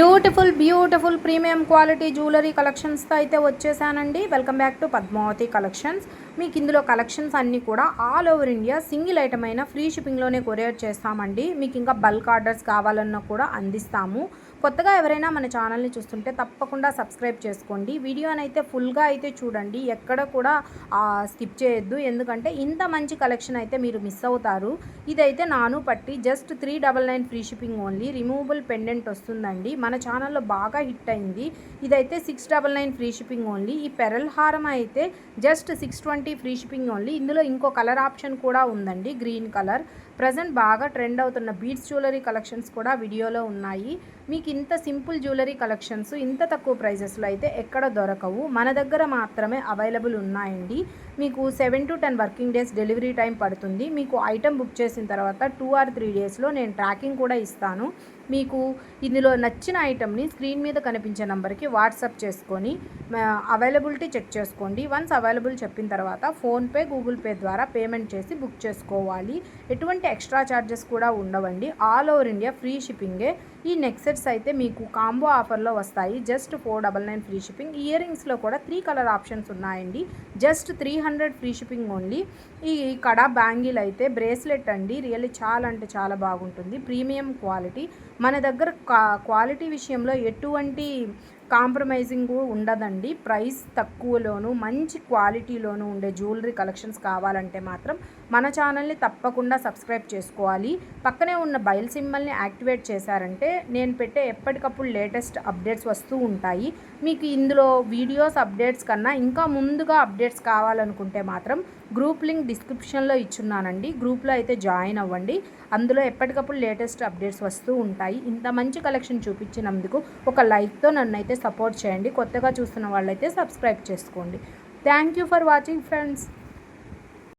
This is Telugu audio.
బ్యూటిఫుల్ ప్రీమియం క్వాలిటీ జ్యువెలరీ కలెక్షన్స్తో అయితే వచ్చేసానండి. Welcome back to Padmavati collections. మీకు ఇందులో కలెక్షన్స్ అన్నీ కూడా all over India single item అయినా ఫ్రీ షిప్పింగ్లోనే కొరియర్ చేస్తామండి. మీకు ఇంకా బల్క్ ఆర్డర్స్ కావాలన్నా కూడా అందిస్తాము. కొత్తగా ఎవరైనా మన ఛానల్ని చూస్తుంటే తప్పకుండా సబ్స్క్రైబ్ చేసుకోండి. వీడియోనైతే ఫుల్గా అయితే చూడండి, ఎక్కడ కూడా స్కిప్ చేయొద్దు. ఎందుకంటే ఇంత మంచి కలెక్షన్ అయితే మీరు మిస్ అవుతారు. ఇదైతే నాను పట్టి just 399 free shipping only. Removable pendant వస్తుందండి, మన ఛానల్లో బాగా హిట్ అయింది. ఇదైతే 699 ఫ్రీ షిప్పింగ్ ఓన్లీ. ఈ పెరల్ హారం అయితే జస్ట్ 620 ఫ్రీ షిప్పింగ్ ఓన్లీ. ఇందులో ఇంకో కలర్ ఆప్షన్ కూడా ఉందండి, గ్రీన్ కలర్. ప్రజెంట్ బాగా ట్రెండ్ అవుతున్న బీడ్స్ జ్యువెలరీ కలెక్షన్స్ కూడా వీడియోలో ఉన్నాయి. మీకు ఇంత సింపుల్ జ్యువెలరీ కలెక్షన్స్ ఇంత తక్కువ ప్రైజెస్లో అయితే ఎక్కడ దొరకవు, మన దగ్గర మాత్రమే అవైలబుల్ ఉన్నాయండి. మీకు 7 to 10 working days delivery time పడుతుంది. మీకు ఐటెం బుక్ చేసిన తర్వాత 2 or 3 డేస్లో నేను ట్రాకింగ్ కూడా ఇస్తాను. మీకు ఇందులో నచ్చిన ఐటెంని స్క్రీన్ మీద కనిపించే నెంబర్కి వాట్సాప్ చేసుకొని అవైలబిలిటీ చెక్ చేసుకోండి. వన్స్ అవైలబుల్ చెప్పిన తర్వాత ఫోన్పే, గూగుల్ పే ద్వారా పేమెంట్ చేసి బుక్ చేసుకోవాలి. ఎటువంటి ఎక్స్ట్రా ఛార్జెస్ కూడా ఉండవండి. ఆల్ ఓవర్ ఇండియా ఫ్రీ షిప్పింగే. ఈ నెక్ సెట్స్ అయితే మీకు కాంబో ఆఫర్లో వస్తాయి, జస్ట్ 499 ఫ్రీ షిప్పింగ్. ఇయర్ రింగ్స్లో కూడా 3 కలర్ ఆప్షన్స్ ఉన్నాయండి, జస్ట్ 300 ఫ్రీ షిప్పింగ్ ఓన్లీ. ఈ కడా బ్యాంగిల్ అయితే బ్రేస్లెట్ అండి, రియల్లీ చాలా అంటే చాలా బాగుంటుంది, ప్రీమియం క్వాలిటీ. మన దగ్గర క్వాలిటీ విషయంలో ఎటువంటి కాంప్రమైజింగ్ ఉండదండి. ప్రైస్ తక్కువలోను మంచి క్వాలిటీలోను ఉండే జ్యువెలరీ కలెక్షన్స్ కావాలంటే మాత్రం మన ఛానల్ని తప్పకుండా సబ్స్క్రైబ్ చేసుకోవాలి. పక్కనే ఉన్న బెల్ సింబల్ని యాక్టివేట్ చేశారంటే నేను పెట్టే ఎప్పటికప్పుడు లేటెస్ట్ అప్డేట్స్ వస్తూ ఉంటాయి. మీకు ఇందులో వీడియోస్ అప్డేట్స్ కన్నా ఇంకా ముందుగా అప్డేట్స్ కావాలనుకుంటే మాత్రం గ్రూప్ లింక్ డిస్క్రిప్షన్లో ఇచ్చున్నానండి, గ్రూప్లో అయితే జాయిన్ అవ్వండి. అందులో ఎప్పటికప్పుడు లేటెస్ట్ అప్డేట్స్ వస్తూ ఉంటాయి. ఇంత మంచి కలెక్షన్ చూపించినందుకు ఒక లైక్తో నన్ను అయితే సపోర్ట్ చేయండి. కొత్తగా చూస్తున్న వాళ్ళైతే సబ్స్క్రైబ్ చేసుకోండి. Thank you for watching friends.